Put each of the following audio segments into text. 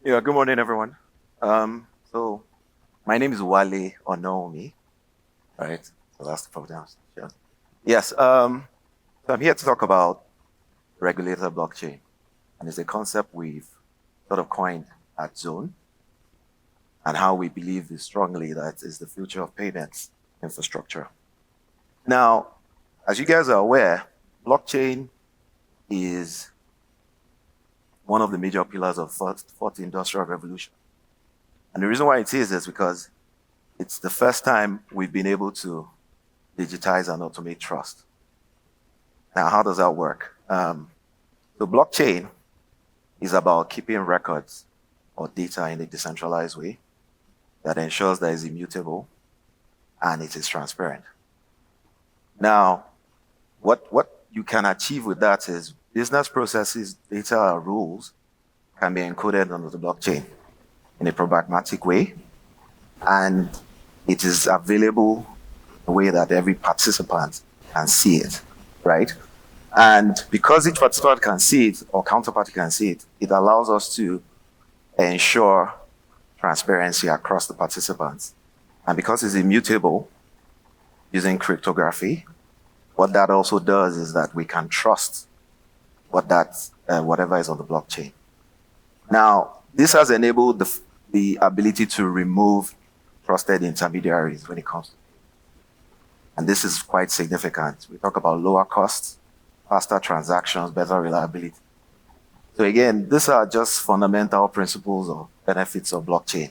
Yeah, good morning, everyone. So my name is Wale Onawunmi, right? So that's the pronunciation. Yes. So I'm here to talk about regulated blockchain, and it's a concept we've sort of coined at Zone, and how we believe strongly that is the future of payments infrastructure. Now, as you guys are aware, blockchain is one of the major pillars of fourth industrial revolution, and the reason why it is because it's the first time we've been able to digitize and automate trust. Now, how does that work? The blockchain is about keeping records or data in a decentralized way that ensures that it's immutable and it is transparent. Now, what you can achieve with that is business processes, data, or rules can be encoded onto the blockchain in a pragmatic way, and it is available in a way that every participant can see it, right? And because each participant can see it or counterparty can see it, it allows us to ensure transparency across the participants. And because it's immutable using cryptography, what that also does is that we can trust whatever is on the blockchain. Now, this has enabled the ability to remove trusted intermediaries when it comes to, and this is quite significant. We talk about lower costs, faster transactions, better reliability. So again, these are just fundamental principles or benefits of blockchain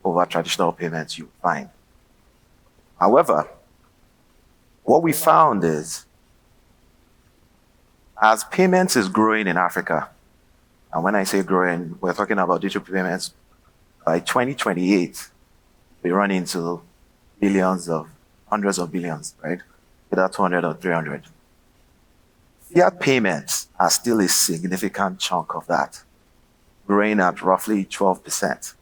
over traditional payments you find. However, what we found is as payments is growing in Africa, and when I say growing, we're talking about digital payments, by 2028, we run into billions of, hundreds of billions, right? Either 200 or 300. Fiat payments are still a significant chunk of that, growing at roughly 12%.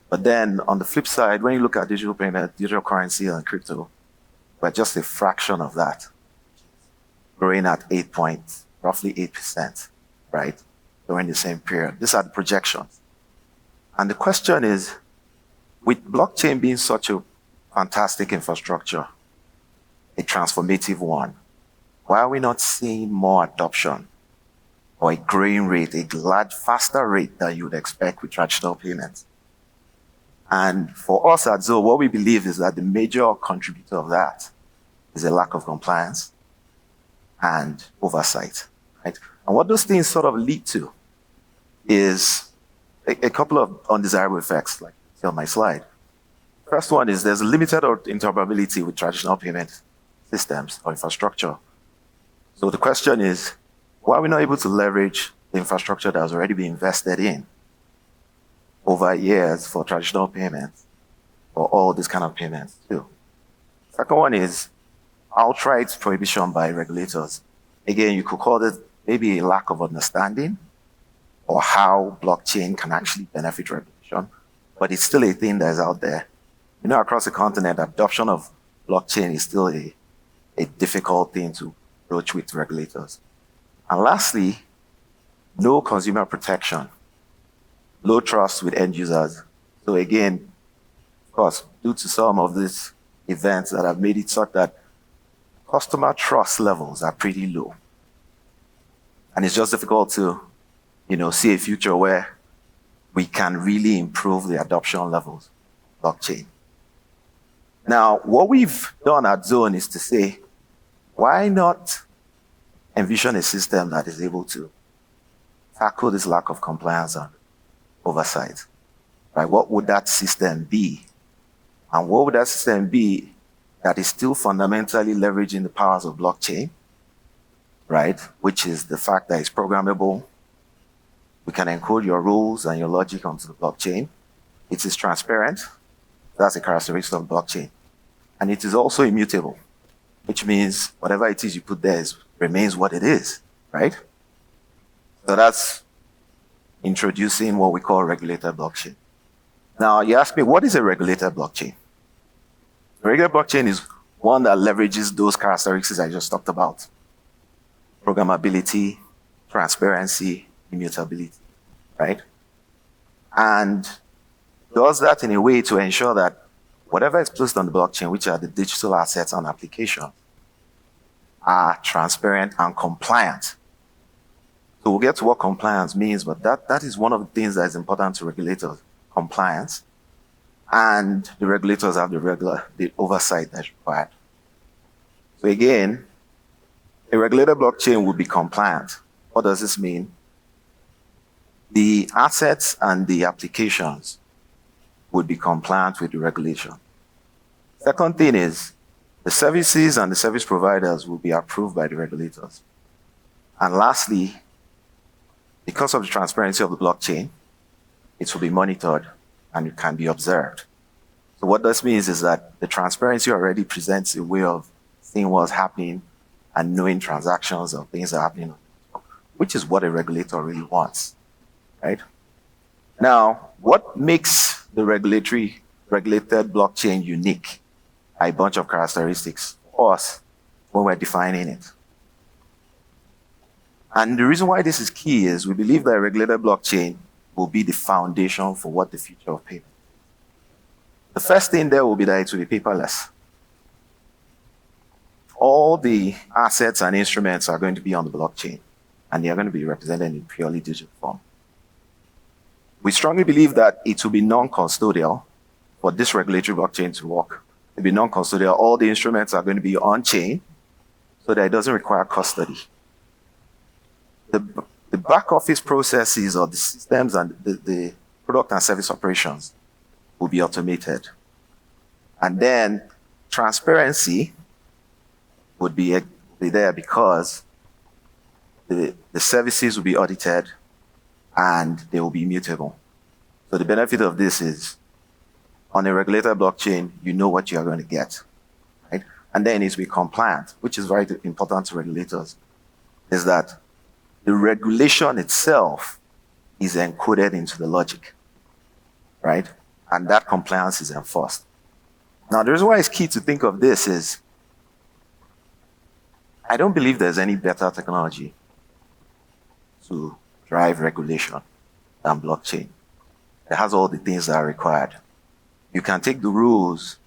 But then on the flip side, when you look at digital payment, digital currency and crypto, we're just a fraction of that, growing at roughly 8%, right? During the same period. These are the projections. And the question is, with blockchain being such a fantastic infrastructure, a transformative one, why are we not seeing more adoption or a growing rate, a large, faster rate than you would expect with traditional payments? And for us at Zoe, what we believe is that the major contributor of that is a lack of compliance and oversight, right? And what those things sort of lead to is a couple of undesirable effects, like you see on my slide. First one is there's limited interoperability with traditional payment systems or infrastructure. So the question is, why are we not able to leverage the infrastructure that has already been invested in over years for traditional payments or all these kind of payments too? Second one is outright prohibition by regulators. Again, you could call it maybe a lack of understanding or how blockchain can actually benefit regulation, but it's still a thing that is out there. You know, across the continent, adoption of blockchain is still a difficult thing to approach with regulators. And lastly, no consumer protection, low trust with end users. So again, of course, due to some of these events that have made it such that customer trust levels are pretty low. And it's just difficult to, see a future where we can really improve the adoption levels of blockchain. Now, what we've done at Zone is to say, why not envision a system that is able to tackle this lack of compliance and oversight? Right? What would that system be? And what would that system be that is still fundamentally leveraging the powers of blockchain, right? Which is the fact that it's programmable. We can encode your rules and your logic onto the blockchain. It is transparent. That's a characteristic of blockchain. And it is also immutable, which means whatever it is you put there remains what it is, right? So that's introducing what we call regulated blockchain. Now, you ask me, what is a regulated blockchain? A regulated blockchain is one that leverages those characteristics I just talked about. Programmability, transparency, immutability, right? and does that in a way to ensure that whatever is placed on the blockchain, which are the digital assets and applications, are transparent and compliant. So we'll get to what compliance means, but that is one of the things that is important to regulators, compliance. And the regulators have the oversight that's required. So again, a regulated blockchain will be compliant. What does this mean? The assets and the applications would be compliant with the regulation. Second thing is, the services and the service providers will be approved by the regulators. And lastly, because of the transparency of the blockchain, it will be monitored and it can be observed. So what this means is that the transparency already presents a way of seeing what's happening and knowing transactions or things that are happening, which is what a regulator really wants, right? Now, what makes the regulated blockchain unique are a bunch of characteristics for us when we're defining it. And the reason why this is key is we believe that a regulated blockchain will be the foundation for what the future of payment. The first thing there will be that it will be paperless. All the assets and instruments are going to be on the blockchain, and they are going to be represented in purely digital form. We strongly believe that it will be non-custodial for this regulatory blockchain to work. It will be non-custodial. All the instruments are going to be on-chain so that it doesn't require custody. The back office processes or the systems and the product and service operations will be automated. And then transparency would be there because the services will be audited and they will be immutable. So the benefit of this is on a regulated blockchain, you know what you are going to get, right? And then it will be compliant, which is very important to regulators, is that the regulation itself is encoded into the logic, right? And that compliance is enforced. Now, the reason why it's key to think of this is I don't believe there's any better technology to drive regulation than blockchain. It has all the things that are required. You can take the rules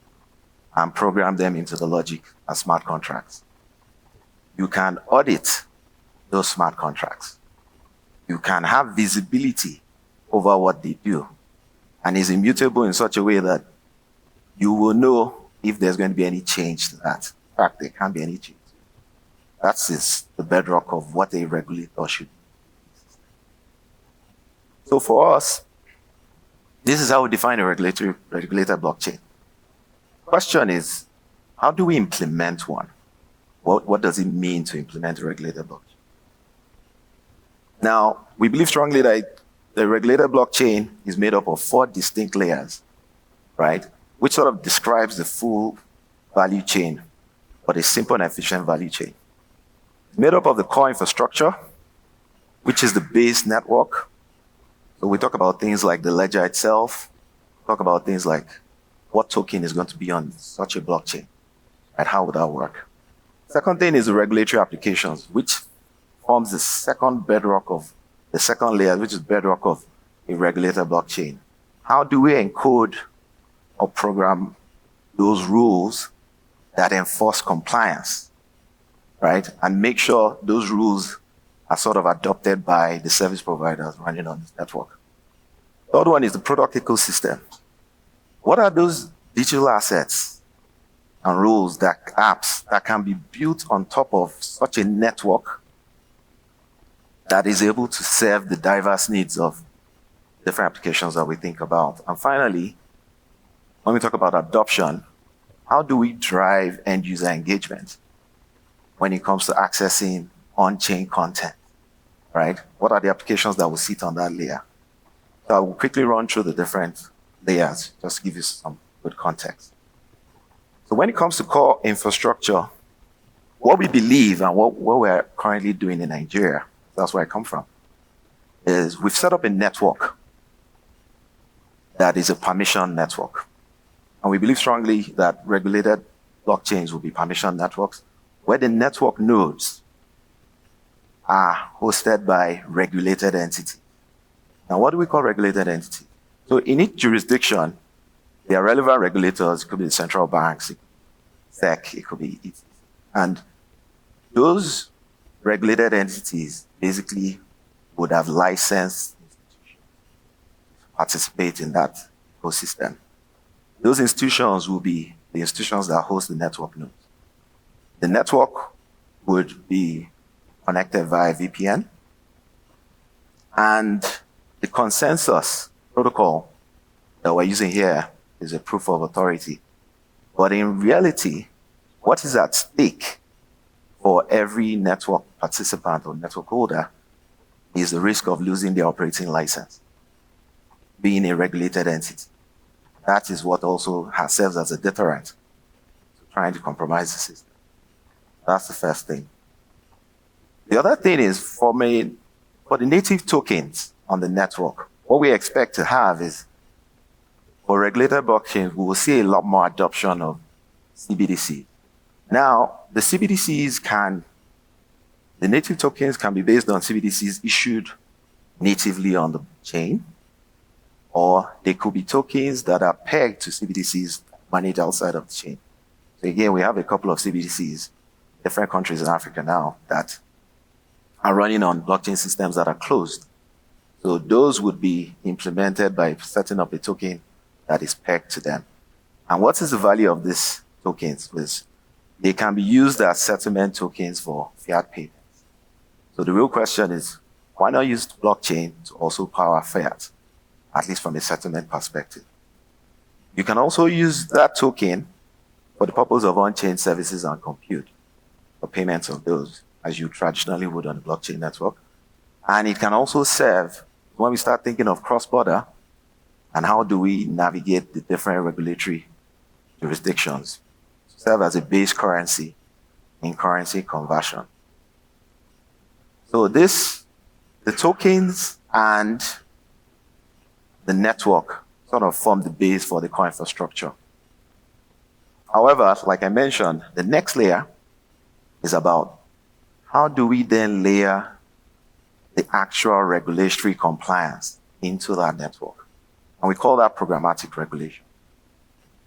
and program them into the logic as smart contracts. You can audit those smart contracts. You can have visibility over what they do. And it's immutable in such a way that you will know if there's going to be any change to that. In fact, there can't be any change. That's the bedrock of what a regulator should do. So for us, this is how we define a regulated blockchain. Question is, how do we implement one? What does it mean to implement a regulated blockchain? Now, we believe strongly that the regulated blockchain is made up of 4 distinct layers, right? Which sort of describes the full value chain, but a simple and efficient value chain. It's made up of the core infrastructure, which is the base network. So we talk about things like the ledger itself, talk about things like what token is going to be on such a blockchain, and how would that work? Second thing is the regulatory applications, which forms the second bedrock of the second layer, which is bedrock of a regulated blockchain. How do we encode or program those rules that enforce compliance, right? And make sure those rules are sort of adopted by the service providers running on this network. The third one is the product ecosystem. What are those digital assets and rules, apps that can be built on top of such a network that is able to serve the diverse needs of different applications that we think about? And finally, when we talk about adoption, how do we drive end user engagement when it comes to accessing on-chain content, right? What are the applications that will sit on that layer? So I will quickly run through the different layers, just to give you some good context. So when it comes to core infrastructure, what we believe and what we're currently doing in Nigeria, that's where I come from, is we've set up a network that is a permission network. And we believe strongly that regulated blockchains will be permission networks where the network nodes are hosted by regulated entities. Now, what do we call regulated entities? So in each jurisdiction, there are relevant regulators. It could be the central banks, SEC, it could be ETC. And those regulated entities basically would have licensed institutions to participate in that ecosystem. Those institutions will be the institutions that host the network nodes. The network would be connected via VPN, and the consensus protocol that we're using here is a proof of authority. But in reality, what is at stake for every network participant or network holder is the risk of losing their operating license, being a regulated entity. That is what also serves as a deterrent to trying to compromise the system. That's the first thing. The other thing is for the native tokens on the network, what we expect to have is for regulated blockchains, we will see a lot more adoption of CBDC. Now, the native tokens can be based on CBDCs issued natively on the chain, or they could be tokens that are pegged to CBDCs managed outside of the chain. So again, we have a couple of CBDCs, different countries in Africa now, that are running on blockchain systems that are closed. So those would be implemented by setting up a token that is pegged to them. And what is the value of these tokens? They can be used as settlement tokens for fiat payments. So the real question is, why not use blockchain to also power fiat, at least from a settlement perspective? You can also use that token for the purpose of on-chain services and compute, for payments of those, as you traditionally would on a blockchain network. And it can also serve, when we start thinking of cross-border, and how do we navigate the different regulatory jurisdictions, to serve as a base currency in currency conversion. So the tokens and the network sort of form the base for the core infrastructure. However, like I mentioned, the next layer is about how do we then layer the actual regulatory compliance into that network. And we call that programmatic regulation.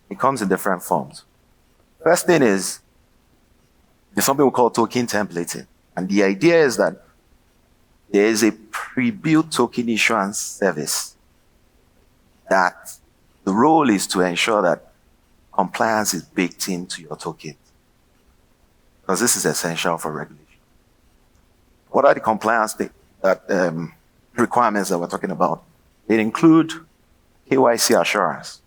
It comes in different forms. First thing is, there's something we call token templating. And the idea is that there is a pre-built token issuance service that the role is to ensure that compliance is baked into your tokens. Because this is essential for regulation. What are the compliance requirements that we're talking about? They include KYC assurance.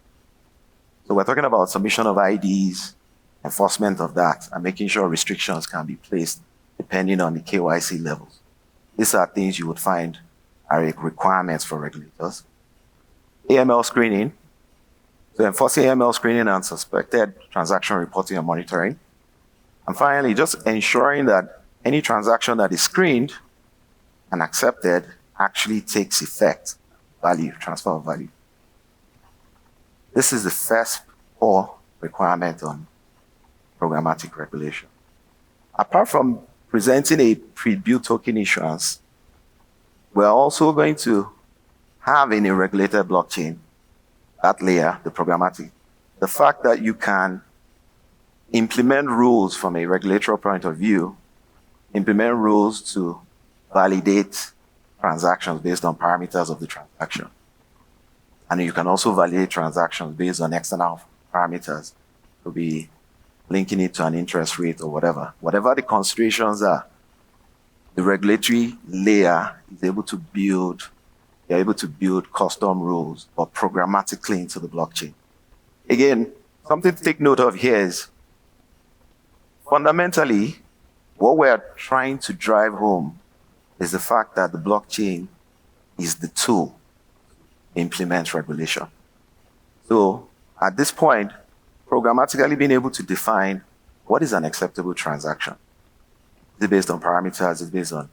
So we're talking about submission of IDs, enforcement of that, and making sure restrictions can be placed depending on the KYC levels. These are things you would find are requirements for regulators. AML screening. So enforcing AML screening and suspected transaction reporting and monitoring. And finally, just ensuring that any transaction that is screened and accepted actually takes effect, value, transfer of value. This is the first core requirement on programmatic regulation. Apart from presenting a pre-built token issuance, we're also going to have in a regulated blockchain, that layer, the programmatic, the fact that you can implement rules from a regulatory point of view, implement rules to validate transactions based on parameters of the transaction. And you can also validate transactions based on external parameters. It could be linking it to an interest rate or whatever. Whatever the considerations are, the regulatory layer is able to build, they're able to build custom rules or programmatically into the blockchain. Again, something to take note of here is fundamentally, what we're trying to drive home is the fact that the blockchain is the tool to implement regulation. So at this point, programmatically being able to define what is an acceptable transaction. Is it based on parameters? Is it based on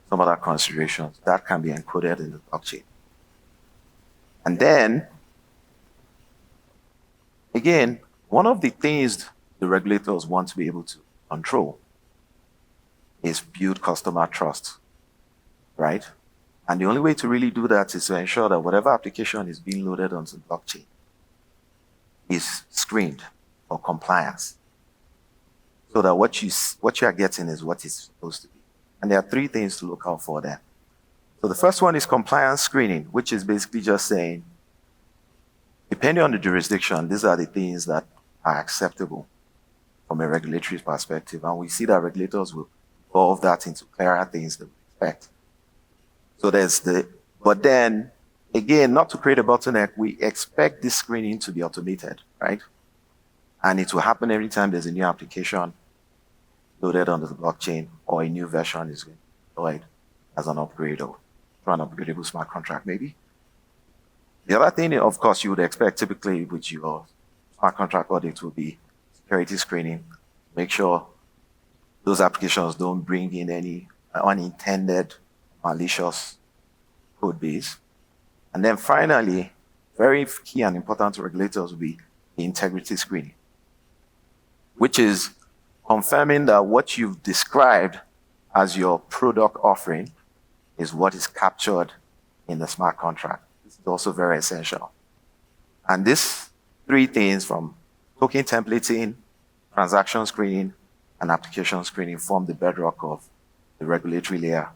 some other considerations? That can be encoded in the blockchain. And then, again, one of the things the regulators want to be able to control is build customer trust, right? And the only way to really do that is to ensure that whatever application is being loaded onto the blockchain is screened for compliance, so that what you are getting is what it's supposed to be. And there are three things to look out for there. So the first one is compliance screening, which is basically just saying, depending on the jurisdiction, these are the things that are acceptable from a regulatory perspective. And we see that regulators will evolve that into clearer things that we expect. So but then, again, not to create a bottleneck, we expect this screening to be automated, right? And it will happen every time there's a new application loaded onto the blockchain or a new version is deployed as an upgrade or through an upgradable smart contract, maybe. The other thing, of course, you would expect typically with your smart contract audit will be security screening. Make sure those applications don't bring in any unintended, malicious code base. And then finally, very key and important to regulators will be the integrity screening, which is confirming that what you've described as your product offering is what is captured in the smart contract. This is also very essential. And these three things, from token templating, transaction screening, and application screening, form the bedrock of the regulatory layer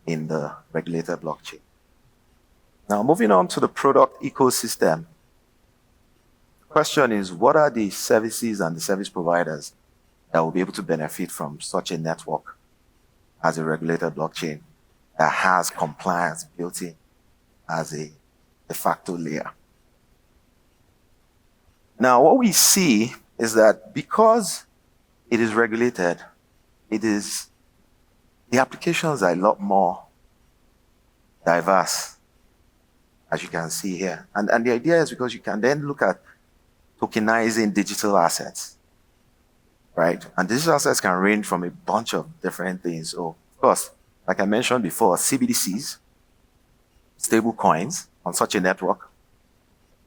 in the regulated blockchain. Now, moving on to the product ecosystem. The question is, what are the services and the service providers that will be able to benefit from such a network as a regulated blockchain that has compliance built in as a de facto layer? Now, what we see is that because it is regulated, the applications are a lot more diverse, as you can see here. And the idea is because you can then look at tokenizing digital assets, right? And digital assets can range from a bunch of different things. So, of course, like I mentioned before, CBDCs, stable coins on such a network.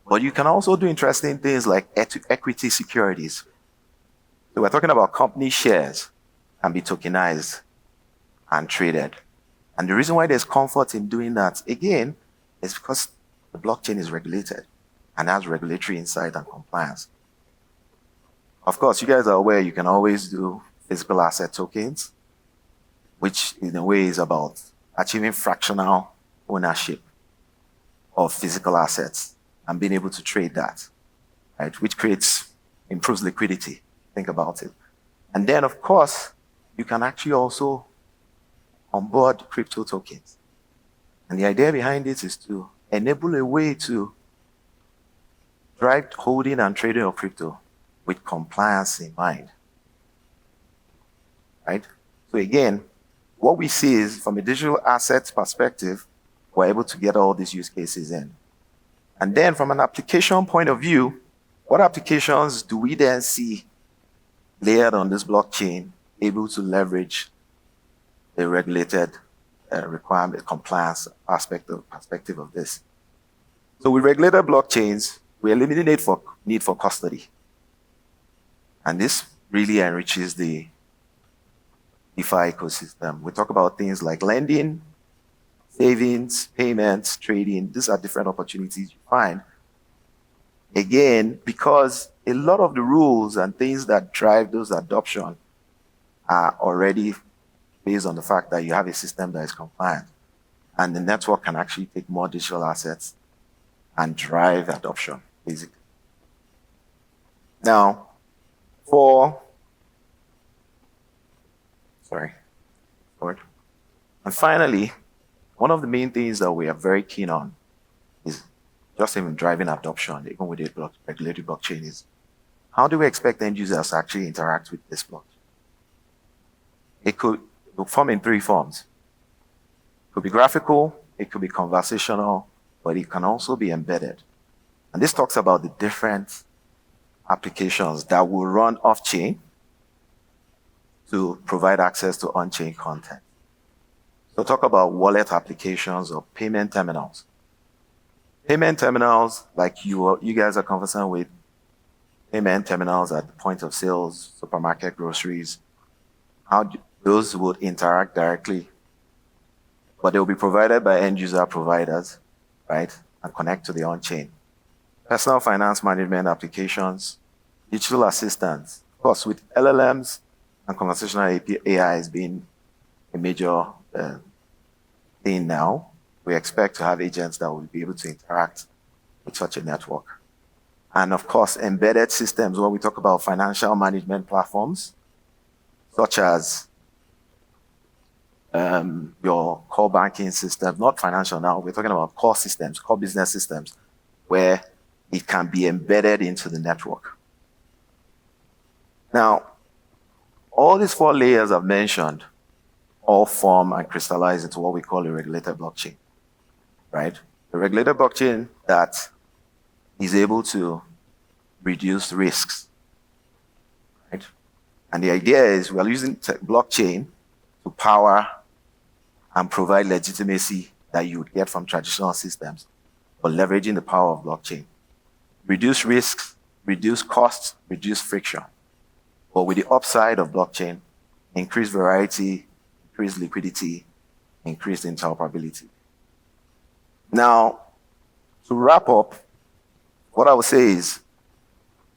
But you can also do interesting things like equity securities. So we're talking about company shares can be tokenized and traded. And the reason why there's comfort in doing that, again, is because the blockchain is regulated and has regulatory insight and compliance. Of course, you guys are aware you can always do physical asset tokens, which in a way is about achieving fractional ownership of physical assets and being able to trade that, right? Which improves liquidity. Think about it. And then, of course, you can actually also onboard crypto tokens. And the idea behind it is to enable a way to drive holding and trading of crypto with compliance in mind, right? So again, what we see is from a digital assets perspective, we're able to get all these use cases in. And then from an application point of view, what applications do we then see layered on this blockchain able to leverage the regulated requirement, compliance perspective of this? So with regulated blockchains, we eliminate need for custody. And this really enriches the DeFi ecosystem. We talk about things like lending, savings, payments, trading. These are different opportunities you find. Again, because a lot of the rules and things that drive those adoption are already based on the fact that you have a system that is compliant. And the network can actually take more digital assets and drive adoption, basically. Now, and finally, one of the main things that we are very keen on is just even driving adoption, even with a regulated blockchain, is how do we expect end users to actually interact with this blockchain? It could form in three forms. It could be graphical, it could be conversational, but it can also be embedded. And this talks about the different applications that will run off-chain to provide access to on-chain content. So talk about wallet applications or payment terminals. Payment terminals, like you guys are conversant with, payment terminals at the point of sales, supermarket, groceries, those would interact directly but they will be provided by end user providers, right? And connect to the on-chain. Personal finance management applications, digital assistants, of course, with LLMs and conversational AIs being a major thing now, we expect to have agents that will be able to interact with such a network. And of course, embedded systems, when we talk about financial management platforms, such as your core banking system, not financial now, we're talking about core systems, core business systems, where it can be embedded into the network. Now, all these 4 layers I've mentioned all form and crystallize into what we call a regulated blockchain, right? A regulated blockchain that is able to reduce risks, right? And the idea is we're using blockchain to power and provide legitimacy that you would get from traditional systems, but leveraging the power of blockchain. Reduce risks, reduce costs, reduce friction. But with the upside of blockchain, increase variety, increase liquidity, increase interoperability. Now, to wrap up, what I would say is,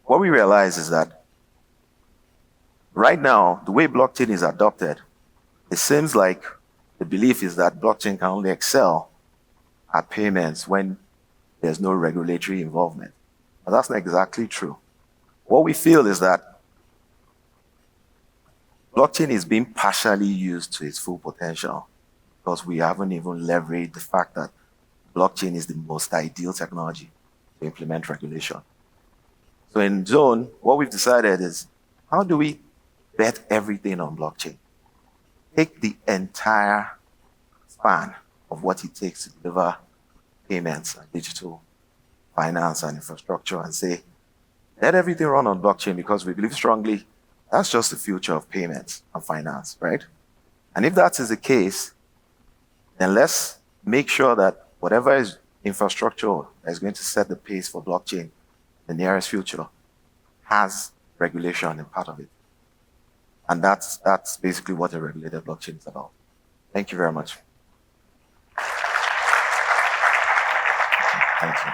what we realize is that right now, the way blockchain is adopted, it seems like the belief is that blockchain can only excel at payments when there's no regulatory involvement. But that's not exactly true. What we feel is that blockchain is being partially used to its full potential because we haven't even leveraged the fact that blockchain is the most ideal technology to implement regulation. So in Zone, what we've decided is, how do we bet everything on blockchain? Take the entire span of what it takes to deliver payments and digital finance and infrastructure and say, let everything run on blockchain because we believe strongly that's just the future of payments and finance, right? And if that is the case, then let's make sure that whatever is infrastructure that is going to set the pace for blockchain in the nearest future has regulation in part of it. And that's basically what a regulated blockchain is about. Thank you very much. Thank you.